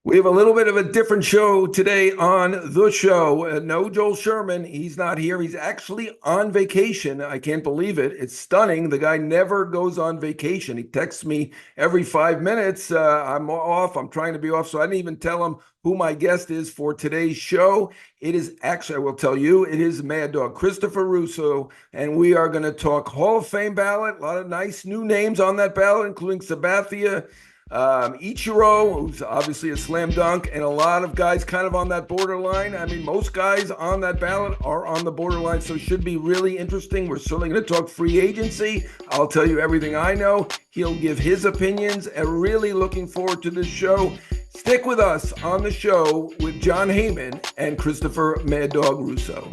We have a little bit of a different show today on the show. No Joel Sherman. He's not here. He's actually on vacation. I can't believe it. It's stunning. The guy never goes on vacation. He texts me every 5 minutes. I'm off. I'm trying to be off. So I didn't even tell him who my guest is for today's show. It is actually, I will tell you, it is Mad Dog, Christopher Russo. And we are going to talk Hall of Fame ballot. A lot of nice new names on that ballot, including Sabathia. Ichiro, who's obviously a slam dunk, and a lot of guys kind of on that borderline. I mean, most guys on that ballot are on the borderline, so it should be really interesting. We're certainly going to talk free agency. I'll tell you everything I know. He'll give his opinions, and really looking forward to this show. Stick with us on the show with Jon Heyman and Christopher Mad Dog Russo.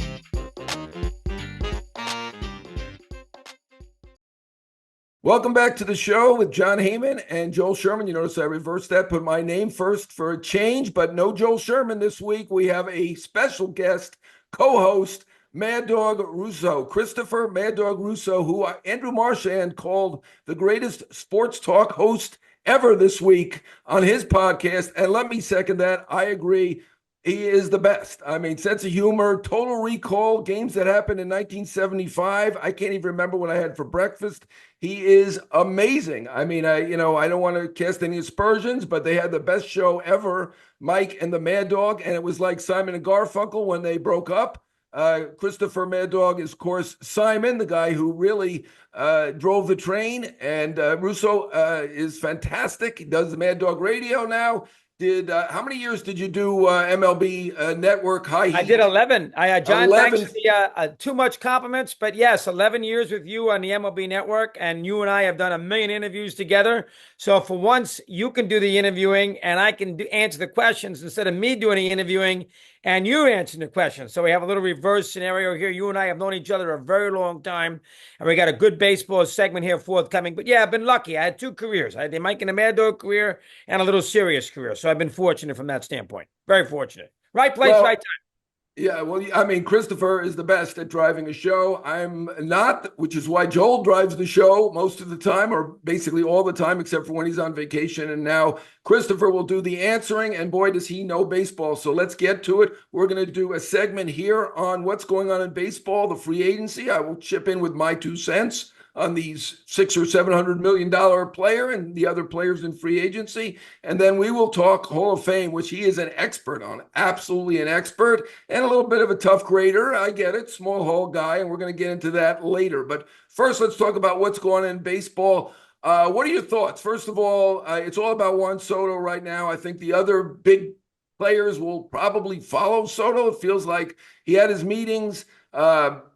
Welcome back to the show with Jon Heyman and Joel Sherman. You notice I reversed that, put my name first for a change, but no Joel Sherman this week. We have a special guest, co-host, Mad Dog Russo, Christopher Mad Dog Russo, who Andrew Marchand called the greatest sports talk host ever this week on his podcast. And let me second that. I agree. He is the best. I mean, sense of humor, total recall, games that happened in 1975. I can't even remember what I had for breakfast. He is amazing. I mean, I don't want to cast any aspersions, but they had the best show ever, Mike and the Mad Dog, and it was like Simon and Garfunkel when they broke up. Christopher Mad Dog is, of course, Simon, the guy who really drove the train, and Russo is fantastic. He does the Mad Dog Radio now. How many years did you do MLB Network High Heat? I did 11. John, 11. thanks for the too much compliments, but yes, 11 years with you on the MLB Network, and you and I have done a million interviews together. So for once, you can do the interviewing, and I can answer the questions instead of me doing the interviewing and you answering the questions. So we have a little reverse scenario here. You and I have known each other a very long time, and we got a good baseball segment here forthcoming. But yeah, I've been lucky. I had two careers. I had the Mike and the Mad Dog career and a little serious career. So I've been fortunate from that standpoint. Very fortunate. Right place, right time. Yeah, well, I mean, Christopher is the best at driving a show. I'm not, which is why Joel drives the show most of the time, or basically all the time, except for when he's on vacation. And now Christopher will do the answering, and boy, does he know baseball. So let's get to it. We're going to do a segment here on what's going on in baseball, the free agency. I will chip in with my 2 cents on these $600 or $700 million player and the other players in free agency. And then we will talk Hall of Fame, which he is an expert on, absolutely an expert, and a little bit of a tough grader. I get it, small hall guy, and we're going to get into that later. But first, let's talk about what's going on in baseball. What are your thoughts? First of all, it's all about Juan Soto right now. I think the other big players will probably follow Soto. It feels like he had his meetings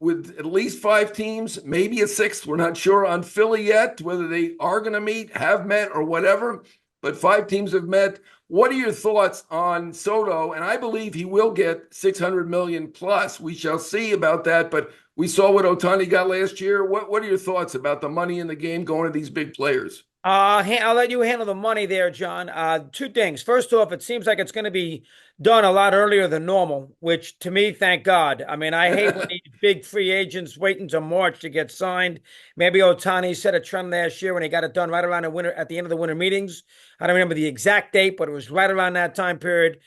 with at least 5 teams, maybe a 6th. We're not sure on Philly yet, whether they are going to meet, have met, or whatever. But 5 teams have met. What are your thoughts on Soto? And I believe he will get 600 million plus. We shall see about that. But we saw what Ohtani got last year. What are your thoughts about the money in the game going to these big players? I'll let you handle the money there, John. 2 things. First off, it seems like it's going to be done a lot earlier than normal, which to me, thank God. I mean, I hate when these big free agents wait until March to get signed. Maybe Ohtani set a trend last year when he got it done right around the winter, at the end of the winter meetings. I don't remember the exact date, but it was right around that time period.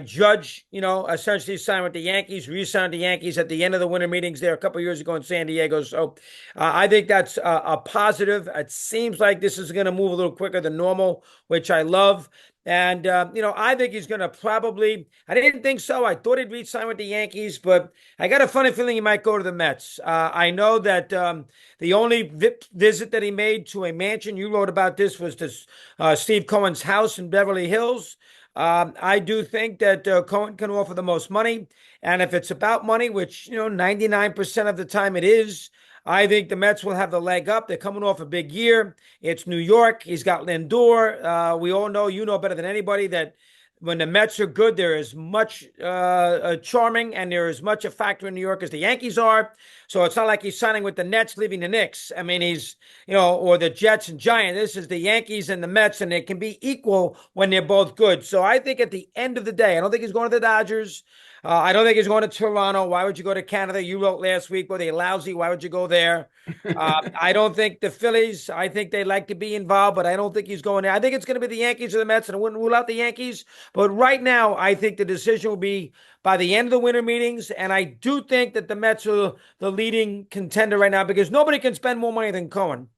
Judge, essentially signed with the Yankees, re-signed the Yankees at the end of the winter meetings there a couple of years ago in San Diego. So I think that's a positive. It seems like this is going to move a little quicker than normal, which I love. And, I think he's going to probably, I didn't think so. I thought he'd re-sign with the Yankees, but I got a funny feeling he might go to the Mets. I know that the only visit that he made to a mansion, you wrote about this, was to Steve Cohen's house in Beverly Hills. I do think that Cohen can offer the most money. And if it's about money, which, 99% of the time it is, I think the Mets will have the leg up. They're coming off a big year. It's New York. He's got Lindor. We all know, you know better than anybody, that when the Mets are good, there is much charming, and there is much a factor in New York as the Yankees are. So it's not like he's signing with the Nets, leaving the Knicks. I mean, he's, or the Jets and Giants. This is the Yankees and the Mets, and they can be equal when they're both good. So I think at the end of the day, I don't think he's going to the Dodgers. I don't think he's going to Toronto. Why would you go to Canada? You wrote last week, were they lousy? Why would you go there? I don't think the Phillies, I think they like to be involved, but I don't think he's going there. I think it's going to be the Yankees or the Mets, and I wouldn't rule out the Yankees. But right now, I think the decision will be by the end of the winter meetings. And I do think that the Mets are the leading contender right now because nobody can spend more money than Cohen.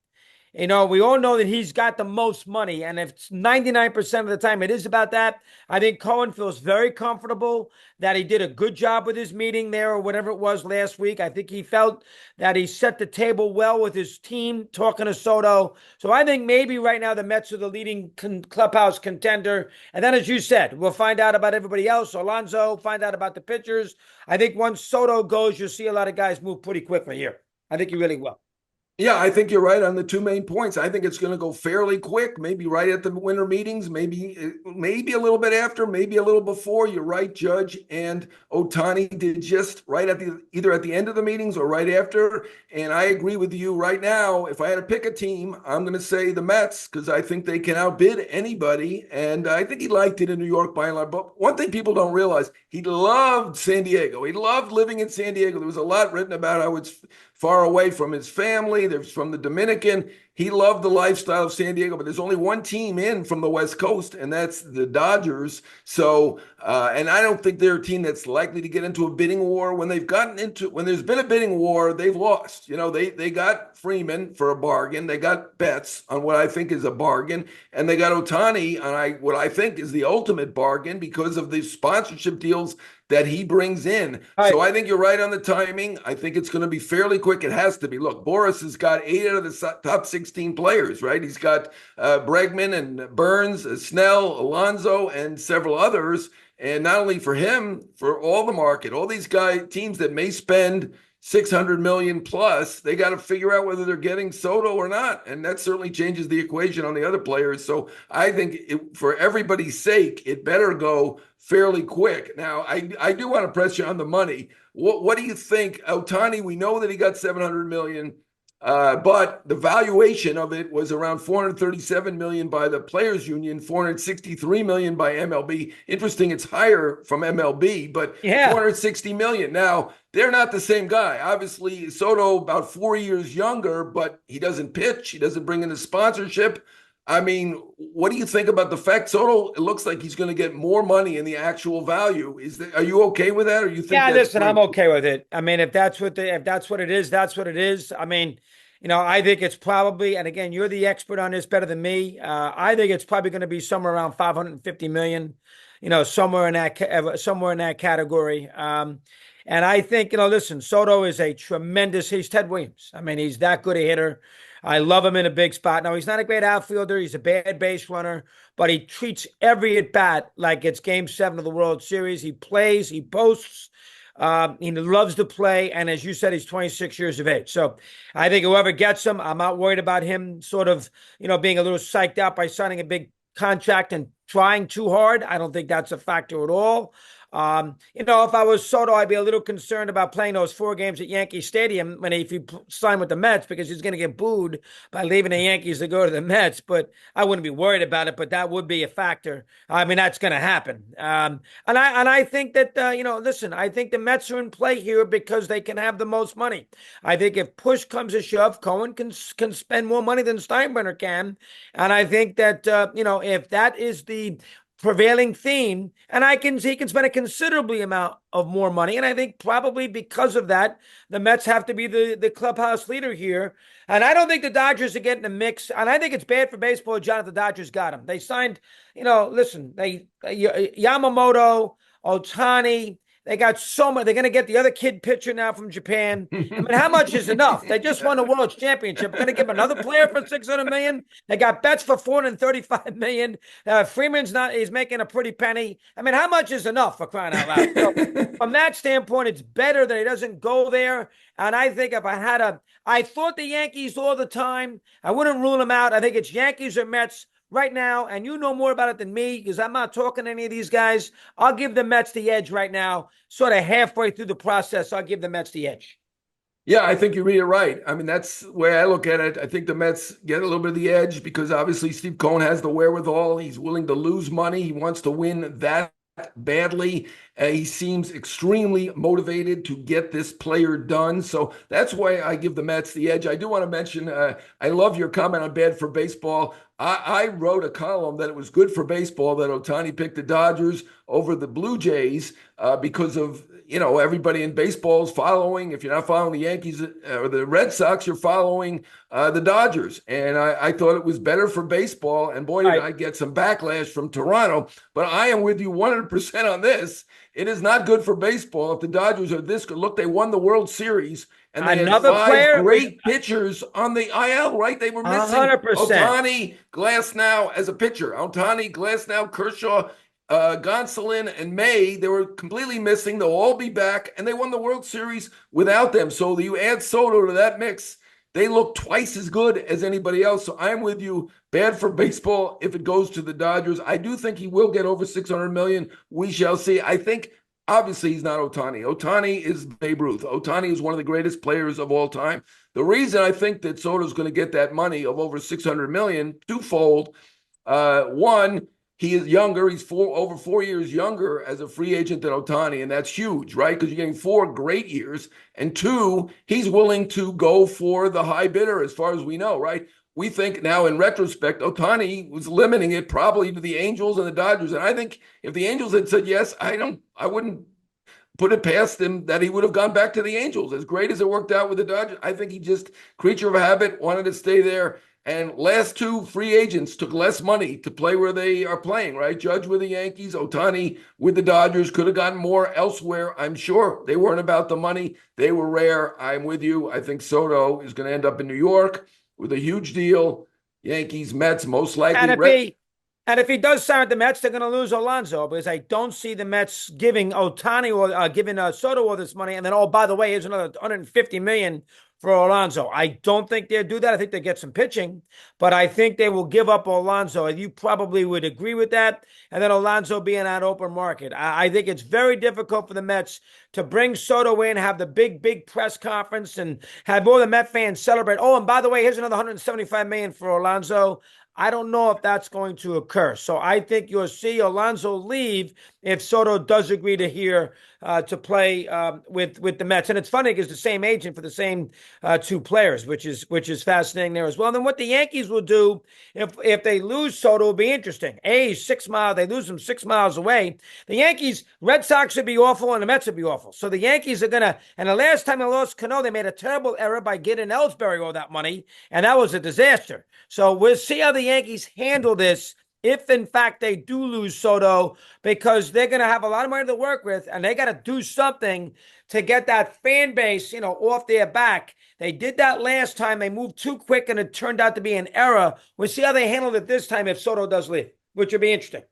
You know, we all know that he's got the most money. And if 99% of the time it is about that, I think Cohen feels very comfortable that he did a good job with his meeting there or whatever it was last week. I think he felt that he set the table well with his team talking to Soto. So I think maybe right now the Mets are the leading clubhouse contender. And then, as you said, we'll find out about everybody else. Alonso, find out about the pitchers. I think once Soto goes, you'll see a lot of guys move pretty quickly here. I think you really will. Yeah, I think you're right on the two main points. I think it's going to go fairly quick, maybe right at the winter meetings, maybe a little bit after, maybe a little before. You're right, Judge and Ohtani did just right at either at the end of the meetings or right after. And I agree with you right now. If I had to pick a team, I'm going to say the Mets because I think they can outbid anybody. And I think he liked it in New York by and large. But one thing people don't realize, he loved San Diego. He loved living in San Diego. There was a lot written about how it's far away from his family. There's from the Dominican. He loved the lifestyle of San Diego, but there's only one team in from the West Coast, and that's the Dodgers. So, and I don't think they're a team that's likely to get into a bidding war. When there's been a bidding war, they've lost. You know, they got Freeman for a bargain. They got Betts on what I think is a bargain, and they got Ohtani on what I think is the ultimate bargain because of the sponsorship deals that he brings in. So I think you're right on the timing. I think it's going to be fairly quick. It has to be. Look, Boris has got 8 out of the top 16 players, right? He's got Bregman and Burns, Snell, Alonso, and several others. And not only for him, for all the market, all these teams that may spend 600 million plus, they got to figure out whether they're getting Soto or not. And that certainly changes the equation on the other players. So I think for everybody's sake, it better go fairly quick. Now, I do want to press you on the money. What do you think? Ohtani, we know that he got 700 million, but the valuation of it was around 437 million by the Players Union, 463 million by MLB. Interesting, it's higher from MLB, but 460 million. Now, they're not the same guy. Obviously, Soto about 4 years younger, but he doesn't pitch. He doesn't bring in a sponsorship. I mean, what do you think about the fact Soto? It looks like he's going to get more money in the actual value. Are you okay with that, or you think? Yeah, listen, I'm okay with it. I mean, if that's what it is, that's what it is. I mean, you know, I think it's probably, and again, you're the expert on this better than me. I think it's probably going to be somewhere around 550 million. You know, somewhere in that category. And I think, you know, listen, Soto is he's Ted Williams. I mean, he's that good a hitter. I love him in a big spot. Now, he's not a great outfielder. He's a bad base runner, but he treats every at-bat like it's Game 7 of the World Series. He plays, he posts, he loves to play, and as you said, he's 26 years of age. So I think whoever gets him, I'm not worried about him sort of, you know, being a little psyched out by signing a big contract and trying too hard. I don't think that's a factor at all. You know, if I was Soto, I'd be a little concerned about playing those 4 games at Yankee Stadium if he signed with the Mets because he's going to get booed by leaving the Yankees to go to the Mets. But I wouldn't be worried about it. But that would be a factor. I mean, that's going to happen. And I think that you know, listen, I think the Mets are in play here because they can have the most money. I think if push comes to shove, Cohen can spend more money than Steinbrenner can, and I think that you know, if that is the prevailing theme, and he can spend a considerably amount of more money. And I think probably because of that, the Mets have to be the clubhouse leader here. And I don't think the Dodgers are getting the mix. And I think it's bad for baseball, John, if the Dodgers got him. They signed, you know, listen, Yamamoto, Ohtani, they got so much. They're going to get the other kid pitcher now from Japan. I mean, how much is enough? They just won the World Championship. They're going to give another player for 600 million. They got Betts for 435 million. He's making a pretty penny. I mean, how much is enough, for crying out loud? So, from that standpoint, it's better that he doesn't go there. And I think I thought the Yankees all the time. I wouldn't rule them out. I think it's Yankees or Mets right now, and you know more about it than me because I'm not talking to any of these guys. I'll give the Mets the edge right now, sort of halfway through the process. I'll give the Mets the edge. Yeah, I think you read it right. I mean, that's the way I look at it. I think the Mets get a little bit of the edge because obviously Steve Cohen has the wherewithal. He's willing to lose money. He wants to win that badly. He seems extremely motivated to get this player done. So that's why I give the Mets the edge. I do want to mention, I love your comment on bad for baseball. I wrote a column that it was good for baseball that Ohtani picked the Dodgers over the Blue Jays because of, everybody in baseball is following. If you're not following the Yankees or the Red Sox, you're following the Dodgers. And I thought it was better for baseball. And boy, did I get some backlash from Toronto. But I am with you 100% on this. It is not good for baseball if the Dodgers are this good. Look, they won the World Series. And they had five great pitchers on the IL, right? They were missing 100%. Ohtani, Glasnow as a pitcher. Ohtani, Glasnow, Kershaw, Gonsolin, and May. They were completely missing. They'll all be back, and they won the World Series without them. So you add Soto to that mix, they look twice as good as anybody else. So I'm with you. Bad for baseball if it goes to the Dodgers. I do think he will get over $600 million. We shall see. I think obviously he's not Ohtani. Ohtani is Babe Ruth. Ohtani is one of the greatest players of all time. The reason I think that Soto's going to get that money of over $600 million, twofold. One, he is younger. He's over 4 years younger as a free agent than Ohtani, and that's huge, right? Because you're getting 4 great years. And two, he's willing to go for the high bidder as far as we know, right? We think now in retrospect, Ohtani was limiting it probably to the Angels and the Dodgers. And I think if the Angels had said yes, I wouldn't put it past him that he would have gone back to the Angels. As great as it worked out with the Dodgers, I think he just, creature of habit, wanted to stay there. And last 2 free agents took less money to play where they are playing, right? Judge with the Yankees, Ohtani with the Dodgers, could have gotten more elsewhere, I'm sure. They weren't about the money. They were rare. I'm with you. I think Soto is going to end up in New York with a huge deal. Yankees, Mets, most likely. And if he does sign with the Mets, they're going to lose Alonso, because I don't see the Mets giving Ohtani or giving Soto all this money. And then, oh, by the way, here's another $150 million for Alonso. I don't think they'll do that. I think they get some pitching, but I think they will give up Alonso. You probably would agree with that. And then Alonso be in that open market. I think it's very difficult for the Mets to bring Soto in, have the big press conference, and have all the Met fans celebrate. Oh, and by the way, here's another $175 million for Alonso. I don't know if that's going to occur. So I think you'll see Alonso leave if Soto does agree to to play with the Mets. And it's funny because the same agent for the same 2 players, which is fascinating there as well. And then what the Yankees will do if they lose Soto will be interesting. He's 6 miles. They lose him 6 miles away. The Yankees, Red Sox would be awful, and the Mets would be awful. So the Yankees are going to, and the last time they lost Cano, they made a terrible error by getting Ellsbury all that money, and that was a disaster. So we'll see how the Yankees handle this if, in fact, they do lose Soto, because they're going to have a lot of money to work with, and they got to do something to get that fan base, off their back. They did that last time. They moved too quick, and it turned out to be an error. We'll see how they handle it this time if Soto does leave, which would be interesting.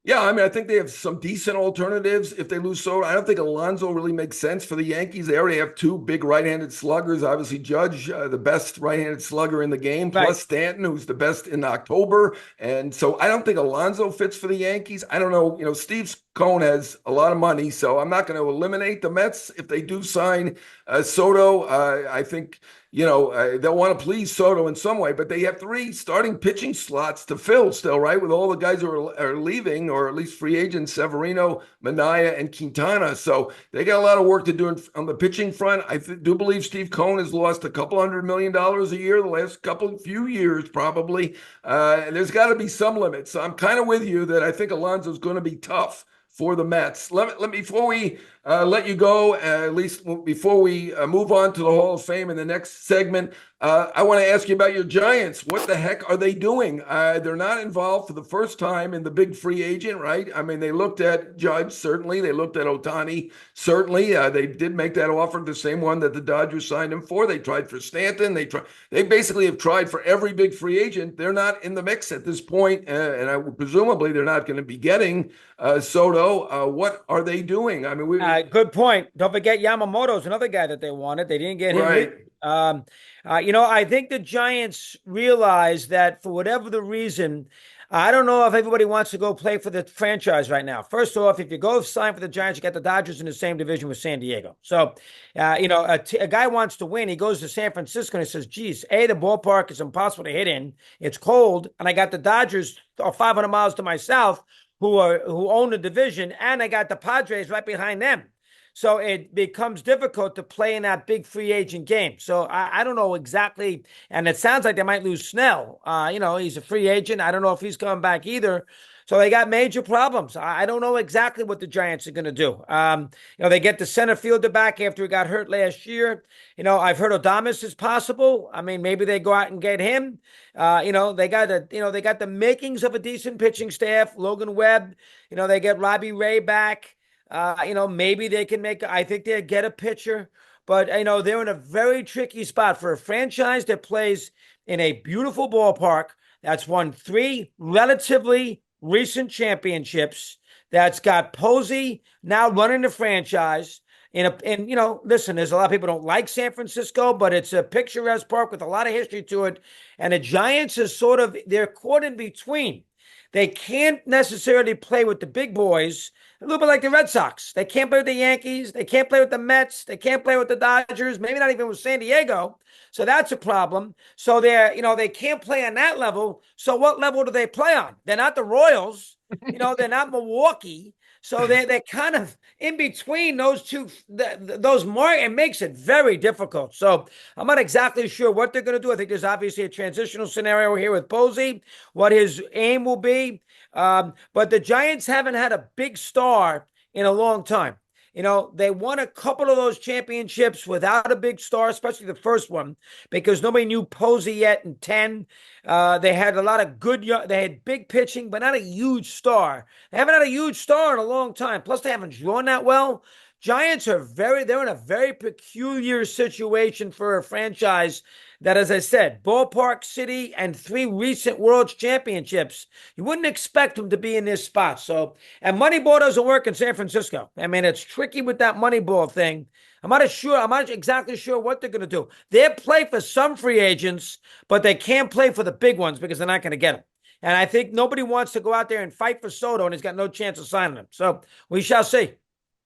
Yeah, I think they have some decent alternatives if they lose Soto. I don't think Alonso really makes sense for the Yankees. They already have 2 big right-handed sluggers. Obviously, Judge, the best right-handed slugger in the game, plus Stanton, who's the best in October. And so I don't think Alonso fits for the Yankees. I don't know. Steve Cohen has a lot of money, so I'm not going to eliminate the Mets if they do sign Soto. I think they'll want to please Soto in some way, but they have 3 starting pitching slots to fill still, right? With all the guys who are leaving, or at least free agents, Severino, Minaya, and Quintana. So they got a lot of work to do on the pitching front. I do believe Steve Cohen has lost a couple $100 million a year the last few years, probably. There's got to be some limits. So I'm kind of with you that I think Alonso's going to be tough for the Mets. Before we let you go, at least before we move on to the Hall of Fame in the next segment, I want to ask you about your Giants. What the heck are they doing? They're not involved for the first time in the big free agent, right? They looked at Judge, certainly. They looked at Ohtani, certainly. They did make that offer, the same one that the Dodgers signed him for. They tried for Stanton. They basically have tried for every big free agent. They're not in the mix at this point, and presumably they're not going to be getting Soto. What are they doing? Good point. Don't forget Yamamoto's another guy that they wanted. They didn't get him. Right. I think the Giants realize that for whatever the reason, I don't know if everybody wants to go play for the franchise right now. First off, if you go sign for the Giants, you got the Dodgers in the same division with San Diego. So, a guy wants to win. He goes to San Francisco and he says, geez, the ballpark is impossible to hit in. It's cold. And I got the Dodgers 500 miles to my south who own the division. And I got the Padres right behind them. So it becomes difficult to play in that big free agent game. So I don't know exactly. And it sounds like they might lose Snell. He's a free agent. I don't know if he's coming back either. So they got major problems. I don't know exactly what the Giants are going to do. They get the center fielder back after he got hurt last year. I've heard Adames is possible. I mean, maybe they go out and get him. They got the makings of a decent pitching staff. Logan Webb. They get Robbie Ray back. Maybe they can I think they'll get a pitcher. But, they're in a very tricky spot for a franchise that plays in a beautiful ballpark that's won 3 relatively recent championships, that's got Posey now running the franchise. Listen, there's a lot of people don't like San Francisco, but it's a picturesque park with a lot of history to it. And the Giants are they're caught in between. They can't necessarily play with the big boys, a little bit like the Red Sox. They can't play with the Yankees. They can't play with the Mets. They can't play with the Dodgers, maybe not even with San Diego. So that's a problem. So they can't play on that level. So what level do they play on? They're not the Royals. They're not Milwaukee. So they're kind of in between those two, it makes it very difficult. So I'm not exactly sure what they're going to do. I think there's obviously a transitional scenario here with Posey, what his aim will be. But the Giants haven't had a big star in a long time. They won a couple of those championships without a big star, especially the first one, because nobody knew Posey yet in 10. They had a lot of they had big pitching, but not a huge star. They haven't had a huge star in a long time. Plus, they haven't drawn that well. Giants they're in a very peculiar situation for a franchise that, as I said, ballpark city and 3 recent World Championships. You wouldn't expect them to be in this spot. So, and Moneyball doesn't work in San Francisco. I mean, it's tricky with that Moneyball thing. I'm not exactly sure what they're going to do. They'll play for some free agents, but they can't play for the big ones because they're not going to get them. And I think nobody wants to go out there and fight for Soto, and he's got no chance of signing him. So we shall see.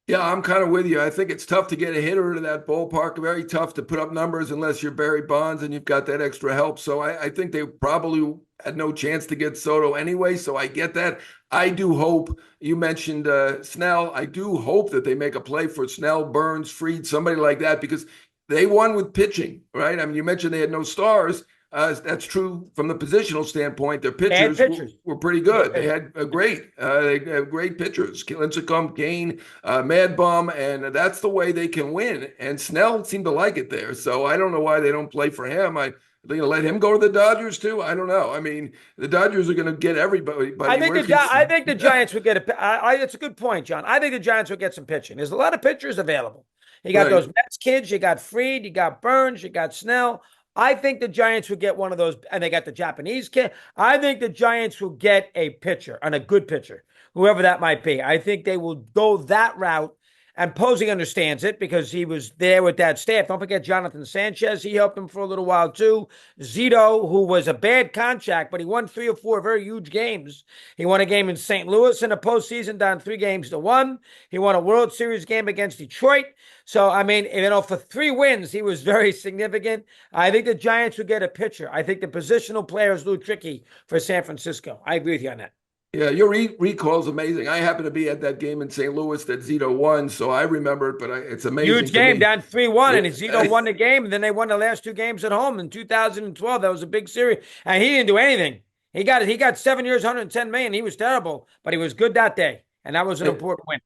Yeah, I'm kind of with you. I think it's tough to get a hitter into that ballpark. Very tough to put up numbers unless you're Barry Bonds and you've got that extra help. So I think they probably had no chance to get Soto anyway. So I get that. I do hope, you mentioned Snell. I do hope that they make a play for Snell, Burns, Fried, somebody like that, because they won with pitching, right? I mean, you mentioned they had no stars. That's true from the positional standpoint. Their pitchers were pretty good. They had great pitchers. Lincecum, Kane, Mad Bum, and that's the way they can win. And Snell seemed to like it there. So I don't know why they don't play for him. They're going to let him go to the Dodgers too? I don't know. I mean, the Dodgers are going to get everybody. I think the Giants would get it's a good point, John. I think the Giants would get some pitching. There's a lot of pitchers available. You got those Mets kids. You got Fried. You got Burns. You got Snell. I think the Giants will get one of those, and they got the Japanese kid. I think the Giants will get a pitcher, and a good pitcher, whoever that might be. I think they will go that route, and Posey understands it because he was there with that staff. Don't forget Jonathan Sanchez. He helped him for a little while, too. Zito, who was a bad contract, but he won 3 or 4 very huge games. He won a game in St. Louis in the postseason, down 3-1. He won a World Series game against Detroit. So, I mean, for 3 wins, he was very significant. I think the Giants would get a pitcher. I think the positional player is a little tricky for San Francisco. I agree with you on that. Yeah, your recall is amazing. I happened to be at that game in St. Louis that Zito won, so I remember it, but it's amazing. Huge game, down 3-1, and Zito won the game, and then they won the last 2 games at home in 2012. That was a big series, and he didn't do anything. He got 7 years, $110 million. He was terrible, but he was good that day, and that was an important win.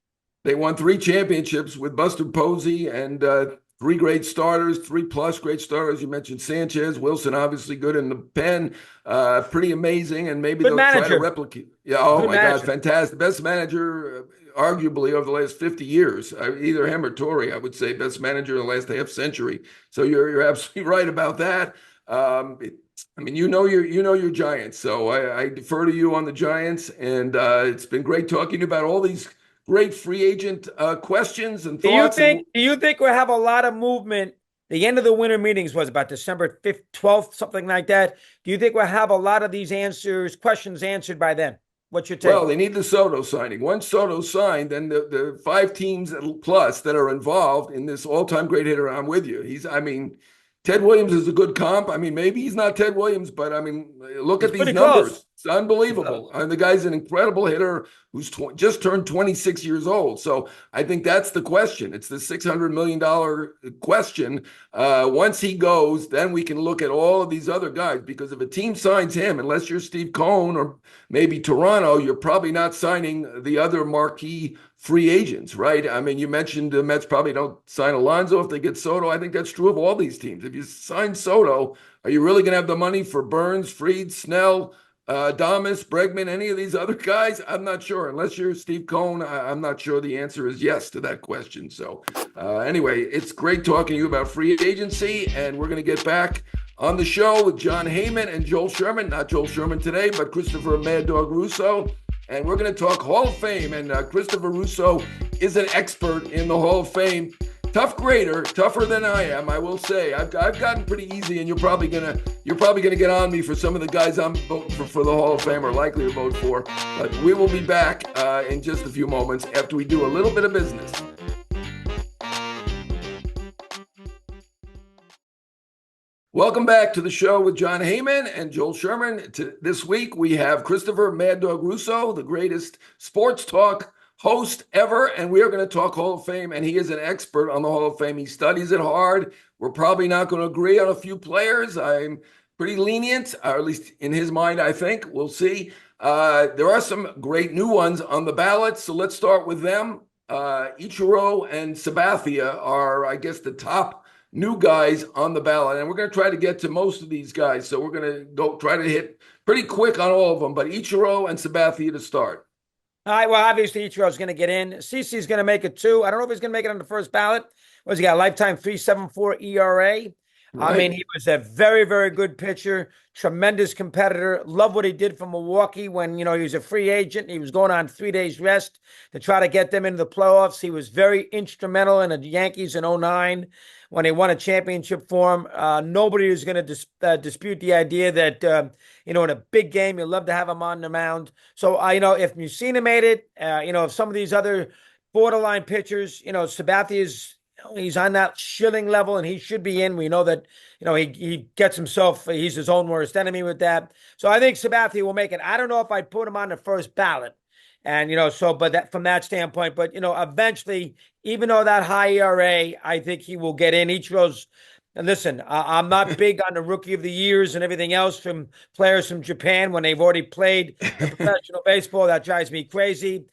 They won 3 championships with Buster Posey and 3 great starters, 3+ great starters. You mentioned Sanchez, Wilson, obviously good in the pen, pretty amazing, and maybe they'll try to replicate. Yeah, oh my God, fantastic! Best manager, arguably over the last 50 years. Either him or Torrey, I would say, best manager in the last half century. So you're absolutely right about that. I mean, you know your Giants, so I defer to you on the Giants, and it's been great talking about all these great free agent questions and thoughts. Do you think we'll have a lot of movement? The end of the winter meetings was about December 5th, 12th, something like that. Do you think we'll have a lot of these questions answered by then? What's your take? Well, they need the Soto signing. Once Soto's signed, then the 5 teams plus that are involved in this all-time great hitter, I'm with you. Ted Williams is a good comp. I mean, maybe he's not Ted Williams, but I mean, look at these numbers. It's unbelievable. And the guy's an incredible hitter who's just turned 26 years old. So I think that's the question. It's the $600 million question. Once he goes, then we can look at all of these other guys, because if a team signs him, unless you're Steve Cohen or maybe Toronto, you're probably not signing the other marquee free agents, right? I mean, you mentioned the Mets probably don't sign Alonso if they get Soto. I think that's true of all these teams. If you sign Soto, are you really going to have the money for Burns, Fried, Snell, Damas, Bregman, any of these other guys? I'm not sure. Unless you're Steve Cohen, I'm not sure the answer is yes to that question. So anyway, it's great talking to you about free agency, and we're going to get back on the show with Jon Heyman and Joel Sherman. Not Joel Sherman today, but Christopher Mad Dog Russo. And we're going to talk Hall of Fame. And Christopher Russo is an expert in the Hall of Fame. Tough grader, tougher than I am, I will say. I've gotten pretty easy, and you're probably gonna get on me for some of the guys I'm voting for the Hall of Fame, or likely to vote for. But we will be back in just a few moments after we do a little bit of business. Welcome back to the show with Jon Heyman and Joel Sherman. This week we have Christopher Mad Dog Russo, the greatest sports talk host ever, and we are going to talk Hall of Fame, and he is an expert on the Hall of Fame. He studies it hard. We're probably not going to agree on a few players. I'm pretty lenient, or at least in his mind, I think. We'll see. There are some great new ones on the ballot, so let's start with them. Ichiro and Sabathia are, I guess, the top new guys on the ballot, and we're going to try to get to most of these guys, so we're going to try to hit pretty quick on all of them, but Ichiro and Sabathia to start. All right, well, obviously, Ichiro's going to get in. CeCe's going to make it too. I don't know if he's going to make it on the first ballot. What's he got? A lifetime 3.74 ERA. Right. I mean, he was a very, very good pitcher, tremendous competitor. Love what he did for Milwaukee when, he was a free agent. He was going on 3 days rest to try to get them into the playoffs. He was very instrumental in the Yankees in 2009 when they won a championship for him. Nobody is going to dispute the idea that, in a big game, you love to have him on the mound. So, if Mussina made it, if some of these other borderline pitchers, Sabathia's, he's on that Schilling level, and he should be in. We know that, he gets himself, he's his own worst enemy with that. So I think Sabathia will make it. I don't know if I'd put him on the first ballot. And, but that from that standpoint, but, eventually, even though that high ERA, I think he will get in. Ichiro's, and listen, I'm not big on the rookie of the years and everything else from players from Japan when they've already played professional baseball. That drives me crazy.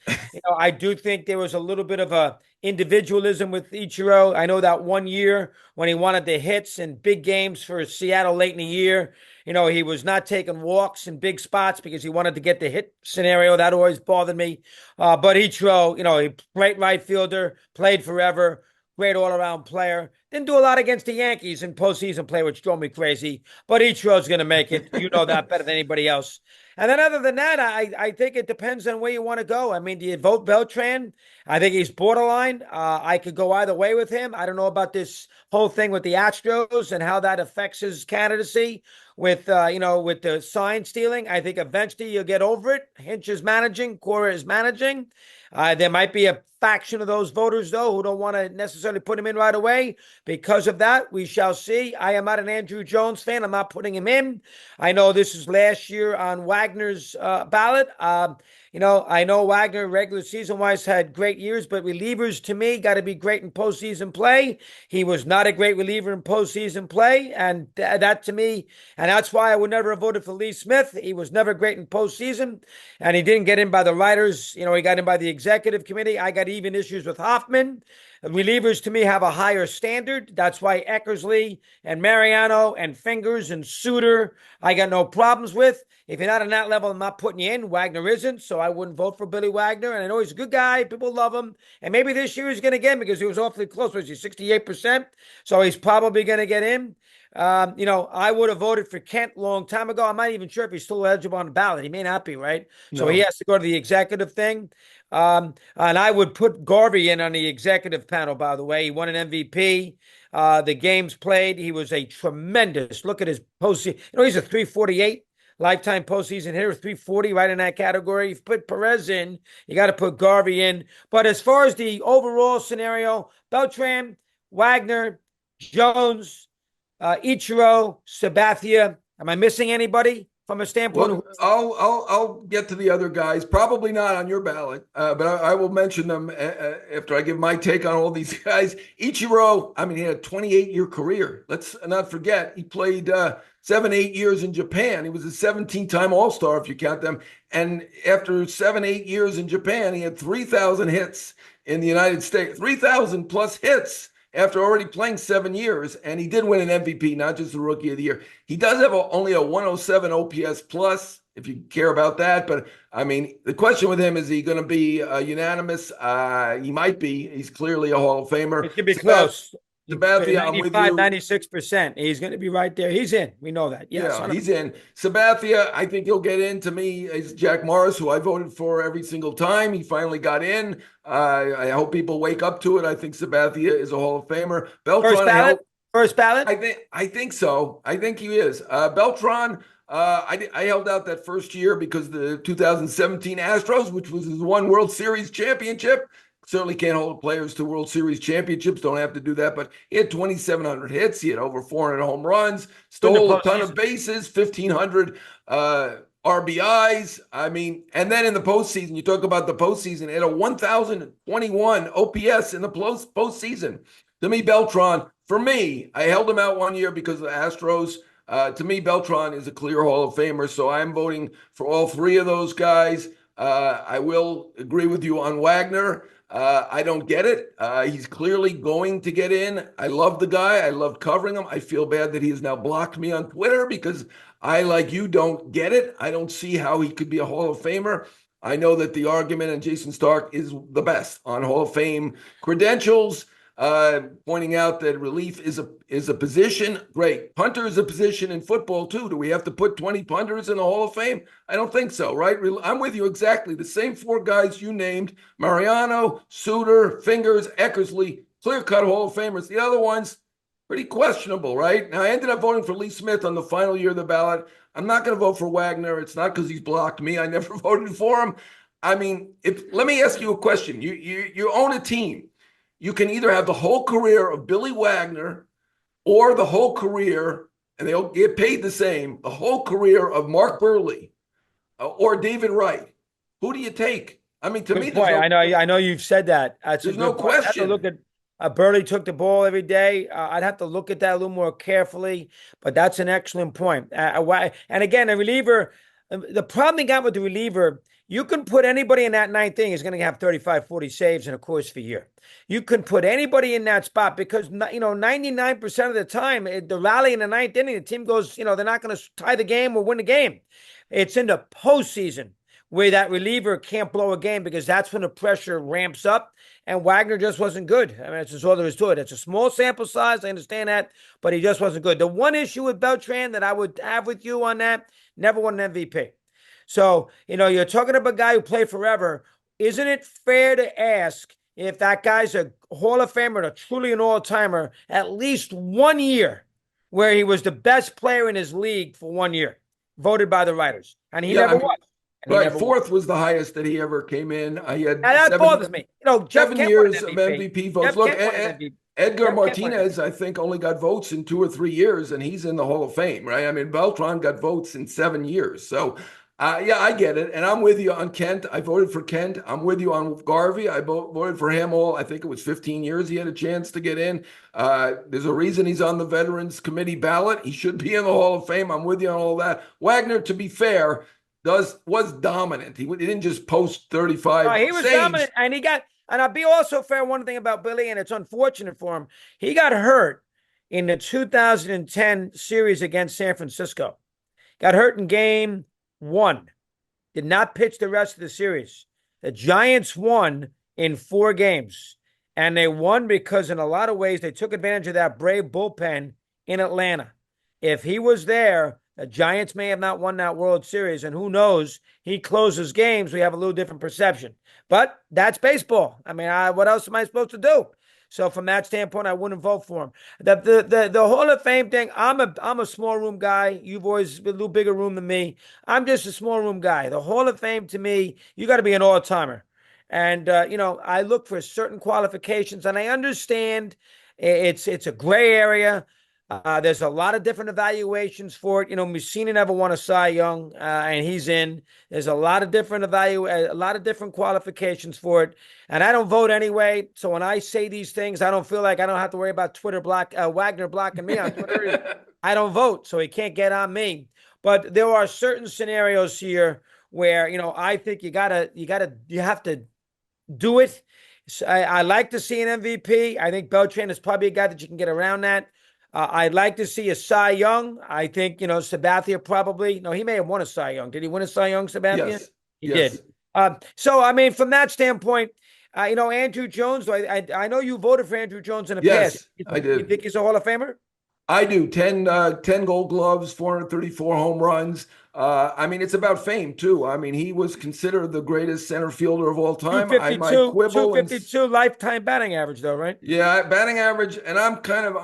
I do think there was a little bit of a individualism with Ichiro. I know that 1 year when he wanted the hits in big games for Seattle late in the year, he was not taking walks in big spots because he wanted to get the hit scenario. That always bothered me. But Ichiro, he great right fielder, played forever, great all-around player. Didn't do a lot against the Yankees in postseason play, which drove me crazy. But Ichiro's going to make it. You know that better than anybody else. And then other than that, I think it depends on where you want to go. I mean, do you vote Beltran? I think he's borderline. I could go either way with him. I don't know about this whole thing with the Astros and how that affects his candidacy with the sign stealing. I think eventually you'll get over it. Hinch is managing. Cora is managing. There might be a faction of those voters, though, who don't want to necessarily put him in right away. Because of that, we shall see. I am not an Andrew Jones fan. I'm not putting him in. I know this is last year on Wagner's ballot. I know Wagner regular season-wise had great years, but relievers, to me, got to be great in postseason play. He was not a great reliever in postseason play, and that to me, and that's why I would never have voted for Lee Smith. He was never great in postseason, and he didn't get in by the writers. He got in by the executive committee. I got even issues with Hoffman. Relievers, to me, have a higher standard. That's why Eckersley and Mariano and Fingers and Suter, I got no problems with. If you're not on that level, I'm not putting you in. Wagner isn't, so I wouldn't vote for Billy Wagner. And I know he's a good guy. People love him. And maybe this year he's going to get in because he was awfully close. Was he 68%? So he's probably going to get in. I would have voted for Kent a long time ago. I'm not even sure if he's still eligible on the ballot. He may not be, right? No. So he has to go to the executive thing. And I would put Garvey in on the executive panel, by the way. He won an MVP. The games played. He was a tremendous, look at his postseason. He's a 348 lifetime postseason hitter, 340 right in that category. If you put Perez in, you got to put Garvey in. But as far as the overall scenario, Beltran, Wagner, Jones, Ichiro, Sabathia. Am I missing anybody? from a standpoint Well, of I'll get to the other guys. Probably not on your ballot, but I will mention them after I give my take on all these guys. Ichiro, I mean, he had a 28-year career. Let's not forget he played 7, 8 years in Japan. He was a 17-time All-Star if you count them. And after 7, 8 years in Japan, he had 3,000 hits in the United States, 3,000 plus hits after already playing 7 years, and he did win an MVP, not just the Rookie of the Year. He does have only a 107 OPS plus, if you care about that. But I mean, the question with him is he going to be unanimous? He might be. He's clearly a Hall of Famer. it's going to be close. Sabathia, I'm with you. 96%. He's going to be right there. He's in. We know that. Yes, Yeah, he's in. Sabathia, I think he'll get in. To me, is Jack Morris, who I voted for every single time. He finally got in. I hope people wake up to it. I think Sabathia is a Hall of Famer. Beltran, First ballot? I think so. I think he is. Beltran, I held out that first year because the 2017 Astros, which was his one World Series championship, certainly can't hold players to World Series championships. Don't have to do that. But he had 2,700 hits. He had over 400 home runs, stole a ton of bases, 1,500 RBIs. I mean, and then in the postseason, you talk about the postseason, he had a 1,021 OPS in the postseason. To me, Beltran, for me, I held him out 1 year because of the Astros. To me, Beltran is a clear Hall of Famer. So I'm voting for all three of those guys. I will agree with you on Wagner. I don't get it. He's clearly going to get in. I love the guy. I love covering him. I feel bad that he has now blocked me on Twitter because I, like you, don't get it. I don't see how he could be a Hall of Famer. I know that the argument on Jason Stark is the best on Hall of Fame credentials, pointing out that relief is a position. Great. Punter is a position in football too. Do we have to put 20 punters in the Hall of Fame? I don't think so, right? I'm with you exactly. The same four guys you named, Mariano, Suter, Fingers, Eckersley, clear-cut Hall of Famers. The other ones, pretty questionable, right? Now, I ended up voting for Lee Smith on the final year of the ballot. I'm not going to vote for Wagner. It's not because he's blocked me. I never voted for him. I mean, let me ask you a question. You own a team. You can either have the whole career of Billy Wagner or the whole career, and they'll get paid the same, the whole career of Mark Burley or David Wright. Who do you take? I mean, to me, I know you've said that. There's no question. I have to look at Burley took the ball every day. I'd have to look at that a little more carefully, but that's an excellent point. And again, a reliever, the problem they got with the reliever, you can put anybody in that ninth inning is going to have 35, 40 saves in a course of a year. You can put anybody in that spot because, 99% of the time, the rally in the ninth inning, the team goes, they're not going to tie the game or win the game. It's in the postseason where that reliever can't blow a game because that's when the pressure ramps up. And Wagner just wasn't good. I mean, that's just all there is to it. It's a small sample size. I understand that, but he just wasn't good. The one issue with Beltran that I would have with you on that, never won an MVP. So, you're talking about a guy who played forever. Isn't it fair to ask if that guy's a Hall of Famer, or truly an all-timer, at least 1 year where he was the best player in his league for 1 year, voted by the writers, and he never was. Right, fourth was the highest that he ever came in. He had that bothers me. Jeff 7 years of MVP votes. Look, Edgar Martinez, I think, only got votes in 2 or 3 years, and he's in the Hall of Fame, right? I mean, Beltran got votes in 7 years. So, I get it. And I'm with you on Kent. I voted for Kent. I'm with you on Garvey. I voted for him I think it was 15 years he had a chance to get in. There's a reason he's on the Veterans Committee ballot. He should be in the Hall of Fame. I'm with you on all that. Wagner, to be fair, was dominant. He didn't just post 35 he was saves. Dominant, and I'll be also fair one thing about Billy, and it's unfortunate for him. He got hurt in the 2010 series against San Francisco. Got hurt in game 1. Did not pitch the rest of the series. The Giants won in 4 games, and they won because in a lot of ways they took advantage of that brave bullpen in Atlanta. If he was there, the Giants may have not won that World Series, and who knows? He closes games. We have a little different perception. But that's baseball. I mean, what else am I supposed to do? So from that standpoint, I wouldn't vote for him. The Hall of Fame thing, I'm a small room guy. You've always been a little bigger room than me. I'm just a small room guy. The Hall of Fame, to me, you got to be an all-timer. And, I look for certain qualifications, and I understand it's a gray area. There's a lot of different evaluations for it. Mussina never won a Cy Young, and he's in. There's a lot of different a lot of different qualifications for it. And I don't vote anyway. So when I say these things, I don't feel like I don't have to worry about Wagner blocking me on Twitter. I don't vote, so he can't get on me. But there are certain scenarios here where, I think you have to do it. I like to see an MVP. I think Beltran is probably a guy that you can get around that. I'd like to see a Cy Young. I think, Sabathia probably. No, he may have won a Cy Young. Did he win a Cy Young, Sabathia? Yes. He did. So, I mean, from that standpoint, Andrew Jones, I know you voted for Andrew Jones in the past. I did. You think he's a Hall of Famer? I do. 10 Gold Gloves, 434 home runs. I mean, it's about fame, too. I mean, he was considered the greatest center fielder of all time. 252 lifetime batting average, though, right? Yeah, batting average. And I'm kind of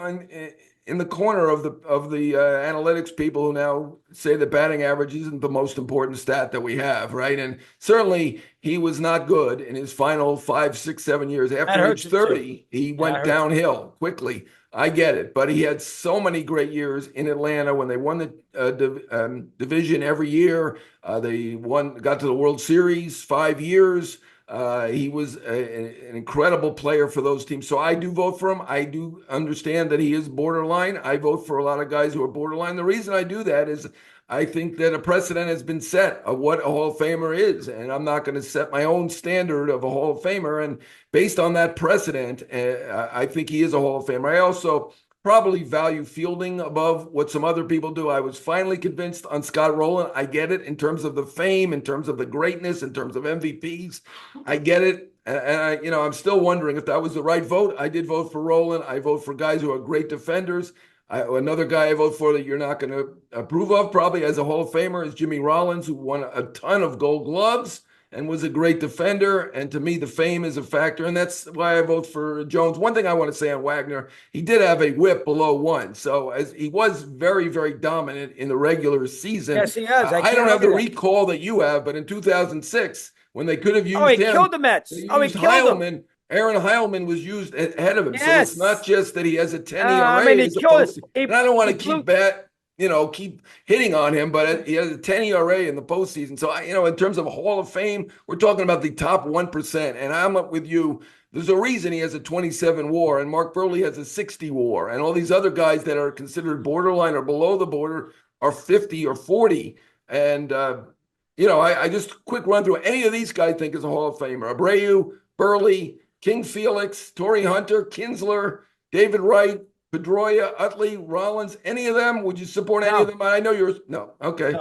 in the corner of the analytics people who now say that batting average isn't the most important stat that we have, right? And certainly he was not good in his final 5, 6, 7 years. After age 30, he went downhill quickly. I get it, but he had so many great years in Atlanta when they won the division every year. They got to the World Series 5 years. He was an incredible player for those teams. So I do vote for him. I do understand that he is borderline. I vote for a lot of guys who are borderline. The reason I do that is I think that a precedent has been set of what a Hall of Famer is, and I'm not going to set my own standard of a Hall of Famer. And based on that precedent, I think he is a Hall of Famer. I also probably value fielding above what some other people do. I was finally convinced on Scott Rowland. I get it in terms of the fame, in terms of the greatness, in terms of MVPs. I get it. And I'm still wondering if that was the right vote. I did vote for Rowland. I vote for guys who are great defenders. Another guy I vote for that you're not going to approve of probably as a Hall of Famer is Jimmy Rollins, who won a ton of Gold Gloves and was a great defender. And to me, the fame is a factor. And that's why I vote for Jones. One thing I want to say on Wagner, he did have a whip below 1. So as he was very, very dominant in the regular season. Yes, he has. I don't have the recall that you have, but in 2006, when they could have used him. He killed the Mets. He killed him. Aaron Heilman was used ahead of him. Yes. So it's not just that he has a 10 ERA. I mean, he killed it. And I don't want to keep hitting on him, but he has a 10 ERA in the postseason. So, in terms of Hall of Fame, we're talking about the top 1%. And I'm up with you. There's a reason he has a 27 WAR, and Mark Burley has a 60 WAR. And all these other guys that are considered borderline or below the border are 50 or 40. And, I just quick run through any of these guys think is a Hall of Famer. Abreu, Burley, King Felix, Torrey Hunter, Kinsler, David Wright, Pedroia, Utley, Rollins, any of them? Would you support any of them? I know you're no. Okay.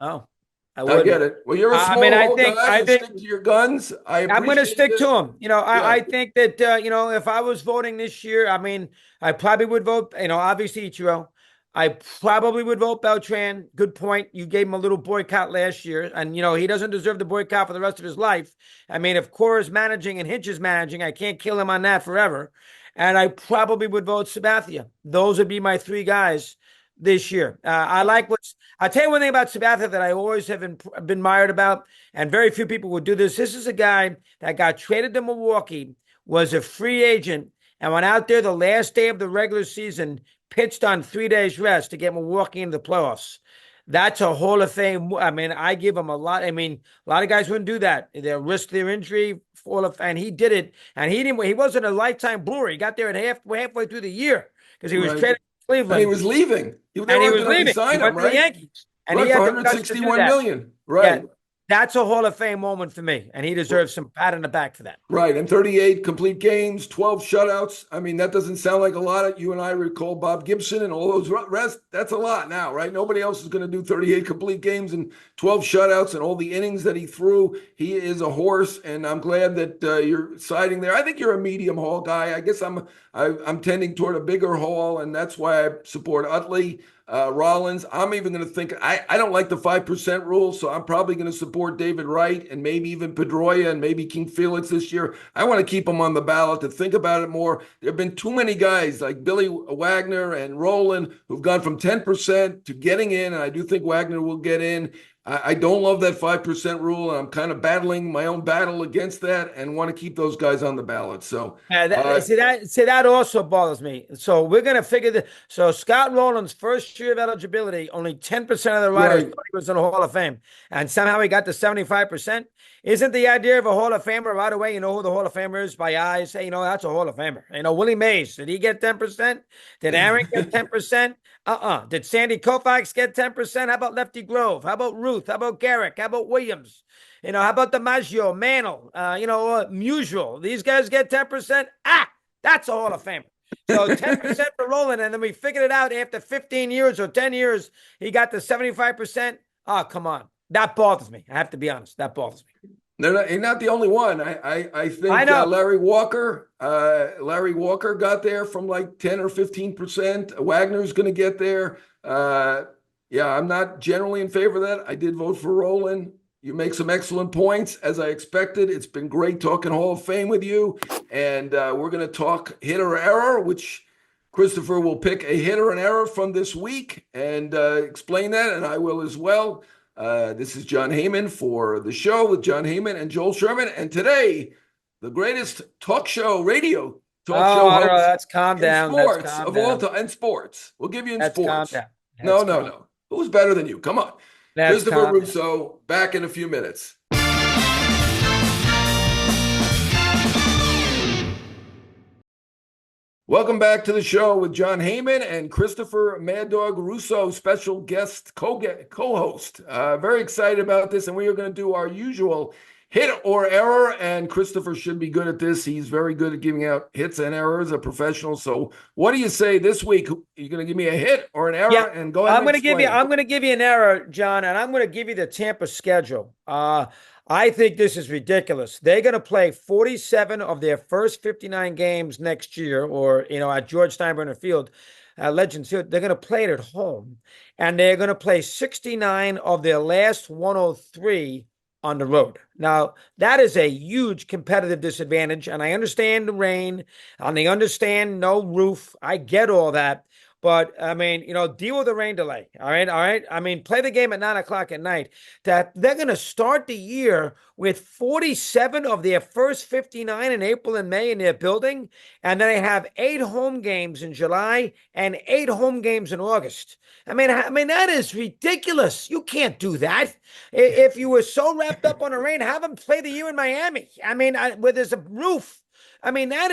No. I get it. Well, you're a small guy. Stick to your guns. I'm going to stick to him. I think that, if I was voting this year, I probably would vote, obviously Ichiro. I probably would vote Beltran. Good point. You gave him a little boycott last year, and he doesn't deserve the boycott for the rest of his life. If Cora's managing and Hinch is managing, I can't kill him on that forever. And I probably would vote Sabathia. Those would be my 3 guys this year. I'll tell you one thing about Sabathia that I always have been admired about, and very few people would do this. This is a guy that got traded to Milwaukee, was a free agent, and went out there the last day of the regular season, pitched on 3 days rest to get Milwaukee into the playoffs. That's a Hall of Fame. I give him a lot. A lot of guys wouldn't do that. They'll risk their injury, and he did it. And he wasn't a lifetime Brewer. He got there at halfway through the year because he was traded to Cleveland. And he was leaving. He was leaving. He went to the Yankees. And he had for $161 million. Right. Yeah. That's a Hall of Fame moment for me, and he deserves some pat on the back for that. Right, and 38 complete games, 12 shutouts. That doesn't sound like a lot. You and I recall Bob Gibson and all those rest. That's a lot now, right? Nobody else is going to do 38 complete games and 12 shutouts and all the innings that he threw. He is a horse, and I'm glad that you're siding there. I think you're a medium Hall guy. I guess I'm tending toward a bigger Hall, and that's why I support Utley. Rollins, I'm even going to think, I don't like the 5% rule, so I'm probably going to support David Wright and maybe even Pedroia and maybe King Felix this year. I want to keep them on the ballot to think about it more. There have been too many guys like Billy Wagner and Rowland who've gone from 10% to getting in, and I do think Wagner will get in. I don't love that 5% rule. And I'm kind of battling my own battle against that and want to keep those guys on the ballot. So, That also bothers me. So we're gonna figure that. So Scott Rowland's first year of eligibility, only 10% of the writers right. thought he was in the Hall of Fame, and somehow he got to 75%. Isn't the idea of a Hall of Famer right away? You know who the Hall of Famer is by eyes. Say, that's a Hall of Famer. Willie Mays, did he get 10%? Did Aaron get 10%? Did Sandy Koufax get 10%? How about Lefty Grove? How about Ruth? How about Garrick? How about Williams? How about DiMaggio, Mantle, Musial? These guys get 10%. That's a Hall of Famer. So 10% for Rowland, and then we figured it out after 15 years or 10 years, he got to 75%. Oh, come on. That bothers me. I have to be honest. That bothers me. He's not the only one. I think Larry Walker got there from like 10 or 15%. Wagner's going to get there. I'm not generally in favor of that. I did vote for Rowland. You make some excellent points, as I expected. It's been great talking Hall of Fame with you. And we're going to talk hit or error, which Christopher will pick a hit or an error from this week and explain that, and I will as well. This is Jon Heyman for the show with Jon Heyman and Joel Sherman. And today, the greatest radio talk show host that's calm down. Sports of all time, and sports. We'll give you in sports. No. Who's better than you? Come on. Christopher Russo, back in a few minutes. Welcome back to the show with Jon Heyman and Christopher Mad Dog Russo, special guest co-host. Very excited about this, and we are going to do our usual hit or error, and Christopher should be good at this. He's very good at giving out hits and errors, a professional. So what do you say this week? Are you going to give me a hit or an error? Yeah, and go ahead. I'm going to give you an error, John, and I'm going to give you the Tampa schedule. I think this is ridiculous. They're going to play 47 of their first 59 games next year, or, at George Steinbrenner Field, Legends Field. They're going to play it at home, and they're going to play 69 of their last 103 on the road. Now, that is a huge competitive disadvantage, and I understand the rain, and I understand no roof. I get all that. But, deal with the rain delay, all right? Play the game at 9 o'clock at night. That they're going to start the year with 47 of their first 59 in April and May in their building, and then they have 8 home games in July and 8 home games in August. That is ridiculous. You can't do that. If you were so wrapped up on the rain, have them play the year in Miami. Where there's a roof. That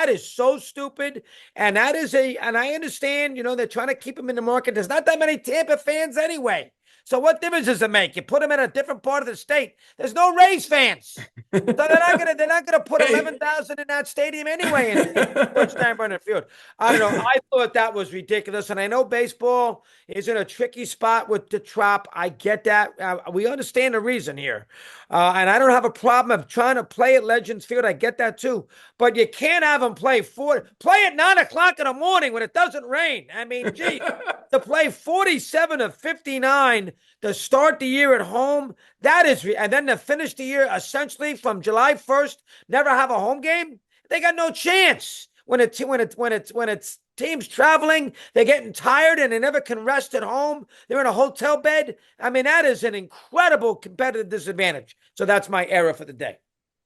is so stupid. And I understand, they're trying to keep him in the market. There's not that many Tampa fans anyway. So what difference does it make? You put them in a different part of the state. There's no Rays fans. So they're not gonna put 11,000 in that stadium anyway in Steinbrenner Field. I don't know. I thought that was ridiculous. And I know baseball is in a tricky spot with the Trop. I get that. We understand the reason here. And I don't have a problem of trying to play at Legends Field. I get that too. But you can't have them play at 9 o'clock in the morning when it doesn't rain. To play 47 of 59 to start the year at home, and then to finish the year essentially from July 1st, never have a home game. They got no chance. When it's teams traveling, they're getting tired and they never can rest at home. They're in a hotel bed. That is an incredible competitive disadvantage. So that's my error for the day.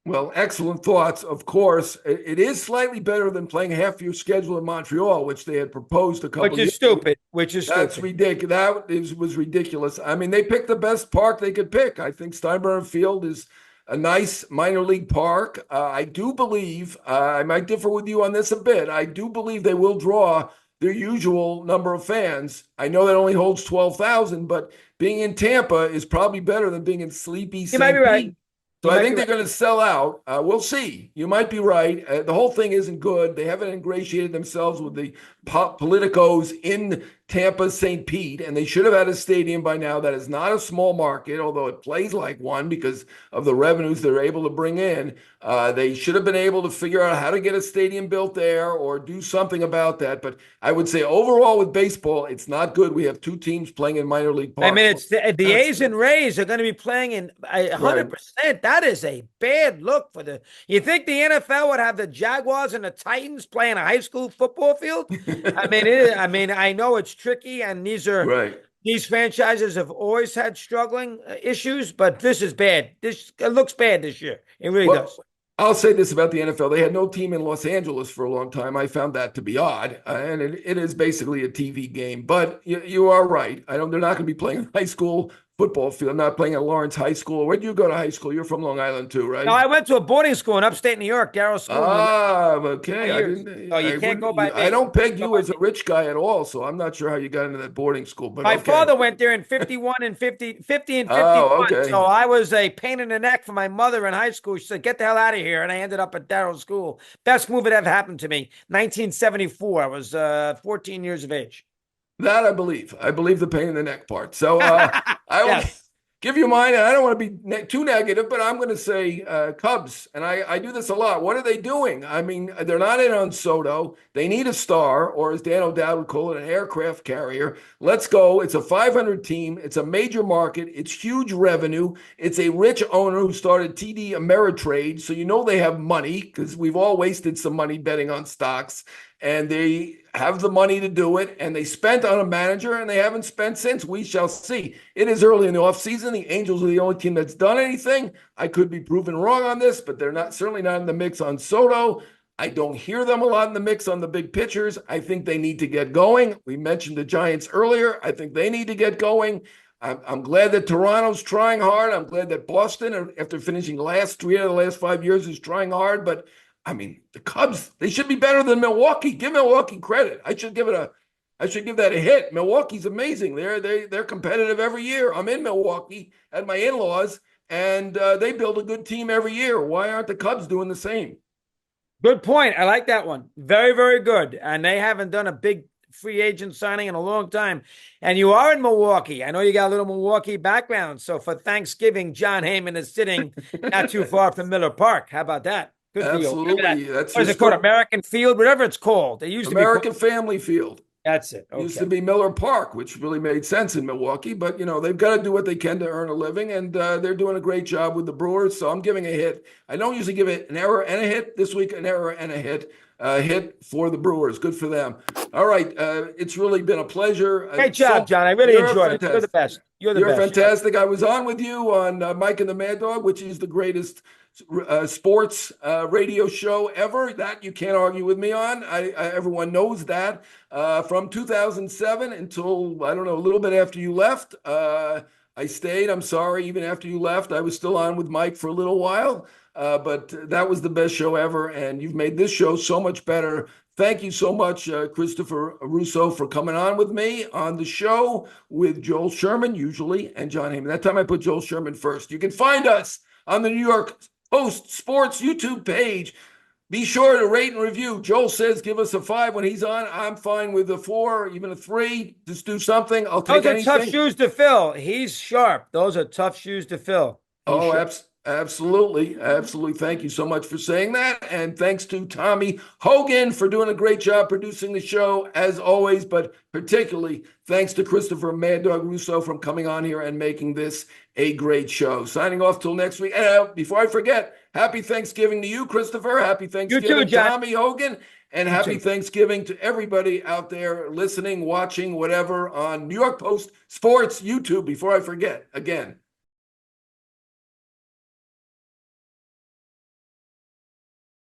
Well, excellent thoughts. Of course, it is slightly better than playing half your schedule in Montreal, which they had proposed a couple of years ago. Which is That's ridiculous. That was ridiculous. They picked the best park they could pick. I think Steinbrenner Field is a nice minor league park. I do believe, I might differ with you on this a bit, I do believe they will draw their usual number of fans. I know that only holds 12,000, but being in Tampa is probably better than being in sleepy St. You might be right. Pete. So I think they're going to sell out. We'll see. You might be right. The whole thing isn't good. They haven't ingratiated themselves with the politicos in Tampa, St. Pete, and they should have had a stadium by now. That is not a small market, although it plays like one because of the revenues they're able to bring in. They should have been able to figure out how to get a stadium built there or do something about that. But I would say overall with baseball, it's not good. We have 2 teams playing in minor league parks. It's the A's and Rays are going to be playing in 100%. Right. That is a bad look for you think the NFL would have the Jaguars and the Titans playing a high school football field? I know it's tricky, and these are these franchises have always had struggling issues, but this is bad. It looks bad this year. It really Well, does. I'll say this about the NFL. They had no team in Los Angeles for a long time. I found that to be odd. And it is basically a TV game. But you are right. They're not going to be playing a high school football field, not playing at Lawrence High School. Where did you go to high school? You're from Long Island too, Now, right? I went to a boarding school in upstate New York, Darrow School. Okay. Years. So you can't go by I me. don't peg you as a rich guy at all, so I'm not sure how you got into that boarding school. But My okay. father went there in 51 and 50 and 51. Oh, okay. So I was a pain in the neck for my mother in high school. She said, get the hell out of here. And I ended up at Darrow School. Best move that ever happened to me. 1974. I was 14 years of age. That I believe. I believe the pain in the neck part. So I will Yes. give you mine. And I don't want to be too negative, but I'm going to say Cubs. And I do this a lot. What are they doing? I mean, they're not in on Soto. They need a star, or as Dan O'Dowd would call it, an aircraft carrier. Let's go. It's a 500 team. It's a major market. It's huge revenue. It's a rich owner who started TD Ameritrade. So you know they have money, because we've all wasted some money betting on stocks. And they have the money to do it, and they spent on a manager, and they haven't spent since. We shall see. It is early in the offseason. The Angels are the only team that's done anything. I could be proven wrong on this, but they're certainly not in the mix on Soto. I don't hear them a lot in the mix on the big pitchers. I think they need to get going. We mentioned the Giants earlier. I think they need to get going. I'm glad that Toronto's trying hard. I'm glad that Boston, after finishing last 3 out of the last 5 years, is trying hard, but I mean, the Cubs, they should be better than Milwaukee. Give Milwaukee credit. I should give that a hit. Milwaukee's amazing. They're competitive every year. I'm in Milwaukee at my in-laws, and they build a good team every year. Why aren't the Cubs doing the same? Good point. I like that one. Very, very good. And they haven't done a big free agent signing in a long time. And you are in Milwaukee. I know you got a little Milwaukee background. So for Thanksgiving, Jon Heyman is sitting not too far from Miller Park. How about that? Good Absolutely. That. What is it called? American Field, whatever it's called. They used to be American Family Field. That's it. Okay. Used to be Miller Park, which really made sense in Milwaukee. But, they've got to do what they can to earn a living, and they're doing a great job with the Brewers. So I'm giving a hit. I don't usually give it an error and a hit. This week, an error and a hit. Hit for the Brewers. Good for them. All right. It's really been a pleasure. Great job, John. I really enjoyed it. You're the best. You're fantastic. I was on with you on Mike and the Mad Dog, which is the greatest sports radio show ever. That you can't argue with me on. Everyone knows that. From 2007 until, I don't know, a little bit after you left, I stayed. I'm sorry. Even after you left, I was still on with Mike for a little while. But that was the best show ever. And you've made this show so much better. Thank you so much, Christopher Russo, for coming on with me on the show with Joel Sherman, usually, and Jon Heyman. That time I put Joel Sherman first. You can find us on the New York Post Sports YouTube page. Be sure to rate and review. Joel says give us a 5 when he's on. I'm fine with a 4, even a 3. Just do something. I'll take anything. Those are tough shoes to fill. He's sharp. Those are tough shoes to fill. Absolutely. Absolutely. Thank you so much for saying that. And thanks to Tommy Hogan for doing a great job producing the show, as always. But particularly thanks to Christopher Mad Dog Russo for coming on here and making this a great show. Signing off till next week. And before I forget, happy Thanksgiving to you, Christopher. Happy Thanksgiving, you too, John. Tommy Hogan. And happy Thanksgiving to everybody out there listening, watching, whatever, on New York Post Sports YouTube. Before I forget, again,